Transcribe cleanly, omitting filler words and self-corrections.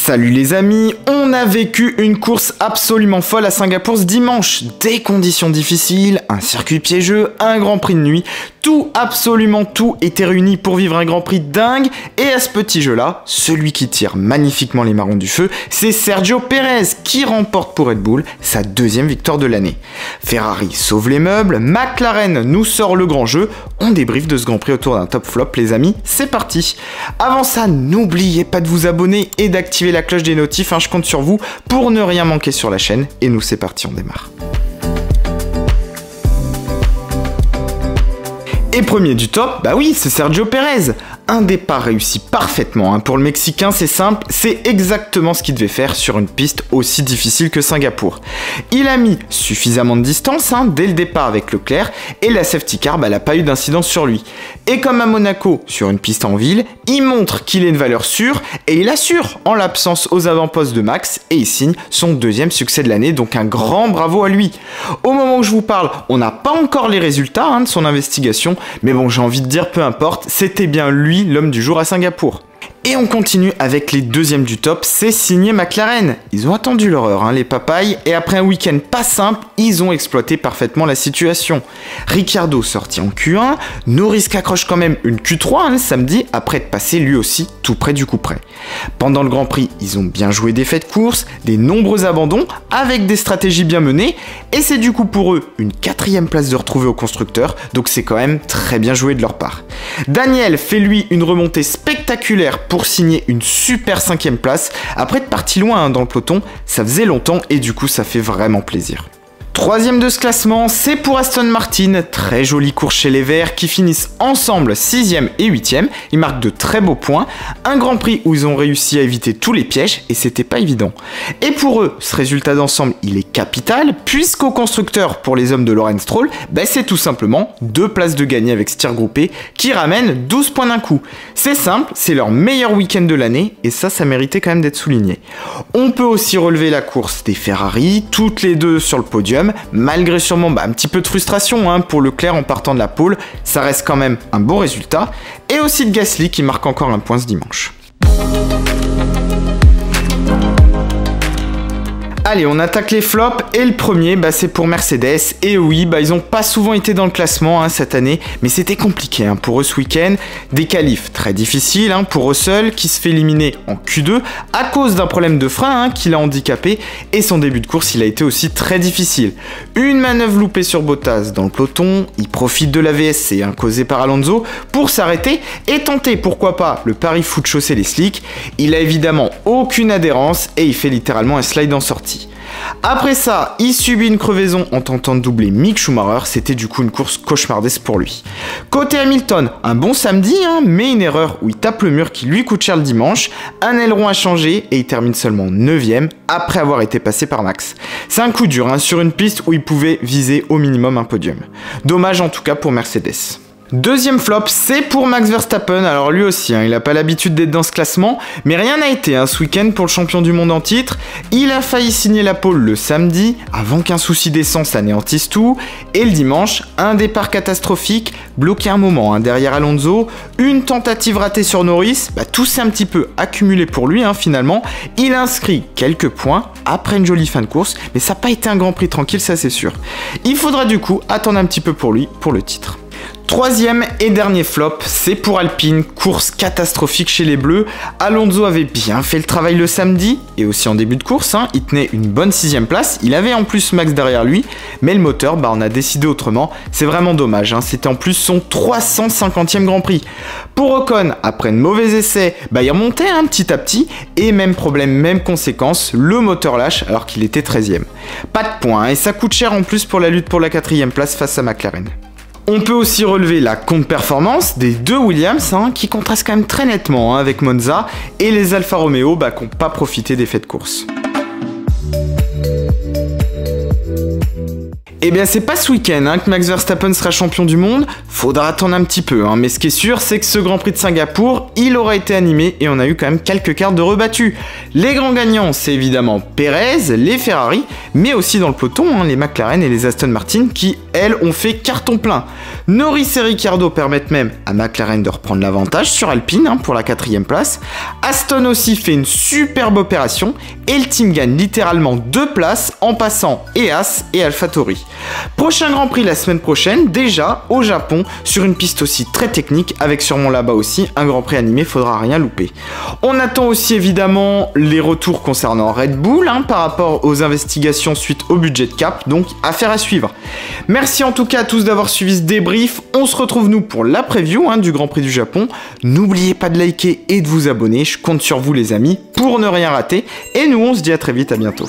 Salut les amis, on a vécu une course absolument folle à Singapour ce dimanche. Des conditions difficiles, un circuit piégeux, un grand prix de nuit, tout, absolument tout était réuni pour vivre un grand prix dingue. Et à ce petit jeu-là, celui qui tire magnifiquement les marrons du feu, c'est Sergio Pérez qui remporte pour Red Bull sa deuxième victoire de l'année. Ferrari sauve les meubles, McLaren nous sort le grand jeu. On débriefe de ce grand prix autour d'un top flop les amis, c'est parti. Avant ça, n'oubliez pas de vous abonner et d'activer la cloche des notifs, je compte sur vous pour ne rien manquer sur la chaîne. Et nous c'est parti, on démarre. Et premier du top, bah oui, c'est Sergio Pérez. Un départ réussi parfaitement. Pour le Mexicain, c'est simple, c'est exactement ce qu'il devait faire sur une piste aussi difficile que Singapour. Il a mis suffisamment de distance dès le départ avec Leclerc et la safety car, elle n'a pas eu d'incidence sur lui. Et comme à Monaco, sur une piste en ville, il montre qu'il est une valeur sûre et il assure en l'absence aux avant-postes de Max et il signe son deuxième succès de l'année, donc un grand bravo à lui. Au moment où je vous parle, on n'a pas encore les résultats de son investigation, mais bon, j'ai envie de dire peu importe, c'était bien lui l'homme du jour à Singapour. Et on continue avec les deuxièmes du top, c'est signé McLaren. Ils ont attendu leur heure, les papayes, et après un week-end pas simple, ils ont exploité parfaitement la situation. Ricciardo sorti en Q1, Norris accroche quand même une Q3 le samedi, après être passé lui aussi tout près du coup près. Pendant le Grand Prix, ils ont bien joué des faits de course, des nombreux abandons, avec des stratégies bien menées, et c'est du coup pour eux une 4e place de retrouver au constructeur, donc c'est quand même très bien joué de leur part. Daniel fait lui une remontée spectaculaire pour signer une super 5e place. Après être parti loin dans le peloton, ça faisait longtemps et du coup ça fait vraiment plaisir. Troisième de ce classement, c'est pour Aston Martin. Très jolie course chez les Verts qui finissent ensemble 6e et 8e. Ils marquent de très beaux points. Un Grand Prix où ils ont réussi à éviter tous les pièges et c'était pas évident. Et pour eux, ce résultat d'ensemble, il est capital puisqu'au constructeur, pour les hommes de Lawrence Stroll, c'est tout simplement 2 places de gagné avec ce tir groupé qui ramène 12 points d'un coup. C'est simple, c'est leur meilleur week-end de l'année et ça méritait quand même d'être souligné. On peut aussi relever la course des Ferrari, toutes les deux sur le podium. Malgré sûrement un petit peu de frustration pour Leclerc en partant de la pole, ça reste quand même un beau résultat. Et aussi de Gasly qui marque encore un point ce dimanche. Allez, on attaque les flops et le premier, c'est pour Mercedes. Et oui, ils n'ont pas souvent été dans le classement cette année, mais c'était compliqué pour eux ce week-end. Des qualifs très difficiles pour Russell qui se fait éliminer en Q2 à cause d'un problème de frein qui l'a handicapé et son début de course il a été aussi très difficile. Une manœuvre loupée sur Bottas dans le peloton, il profite de la VSC causée par Alonso pour s'arrêter et tenter pourquoi pas le pari fou de chausser les slicks. Il a évidemment aucune adhérence et il fait littéralement un slide en sortie. Après ça, il subit une crevaison en tentant de doubler Mick Schumacher, c'était du coup une course cauchemardesque pour lui. Côté Hamilton, un bon samedi, mais une erreur où il tape le mur qui lui coûte cher le dimanche, un aileron a changé et il termine seulement 9e après avoir été passé par Max. C'est un coup dur sur une piste où il pouvait viser au minimum un podium. Dommage en tout cas pour Mercedes. Deuxième flop, c'est pour Max Verstappen. Alors lui aussi, il n'a pas l'habitude d'être dans ce classement, mais rien n'a été ce week-end pour le champion du monde en titre. Il a failli signer la pole le samedi, avant qu'un souci d'essence anéantisse tout, et le dimanche, un départ catastrophique, bloqué un moment derrière Alonso, une tentative ratée sur Norris, tout s'est un petit peu accumulé pour lui finalement. Il inscrit quelques points après une jolie fin de course, mais ça n'a pas été un Grand Prix tranquille, ça c'est sûr. Il faudra du coup attendre un petit peu pour lui, pour le titre. Troisième et dernier flop, c'est pour Alpine, course catastrophique chez les Bleus. Alonso avait bien fait le travail le samedi, et aussi en début de course, il tenait une bonne 6e place, il avait en plus Max derrière lui, mais le moteur, on a décidé autrement, c'est vraiment dommage, c'était en plus son 350e Grand Prix. Pour Ocon, après un mauvais essai, il remontait petit à petit, et même problème, même conséquence, le moteur lâche alors qu'il était 13e. Pas de points, et ça coûte cher en plus pour la lutte pour la 4e place face à McLaren. On peut aussi relever la contre-performance des deux Williams qui contrastent quand même très nettement avec Monza et les Alfa Romeo qui n'ont pas profité des faits de course. Eh bien c'est pas ce week-end que Max Verstappen sera champion du monde, faudra attendre un petit peu, mais ce qui est sûr c'est que ce Grand Prix de Singapour, il aura été animé et on a eu quand même quelques cartes de rebattus. Les grands gagnants c'est évidemment Perez, les Ferrari, mais aussi dans le peloton, les McLaren et les Aston Martin qui, elles, ont fait carton plein. Norris et Ricciardo permettent même à McLaren de reprendre l'avantage sur Alpine pour la 4ème place. Aston aussi fait une superbe opération et le team gagne littéralement 2 places en passant Haas et AlphaTauri. Prochain Grand Prix la semaine prochaine, déjà au Japon, sur une piste aussi très technique, avec sûrement là-bas aussi un Grand Prix animé, faudra rien louper. On attend aussi évidemment les retours concernant Red Bull par rapport aux investigations suite au budget de cap, donc affaire à suivre. Merci en tout cas à tous d'avoir suivi ce débrief, on se retrouve nous pour la preview du Grand Prix du Japon. N'oubliez pas de liker et de vous abonner, je compte sur vous les amis pour ne rien rater, et nous on se dit à très vite, à bientôt.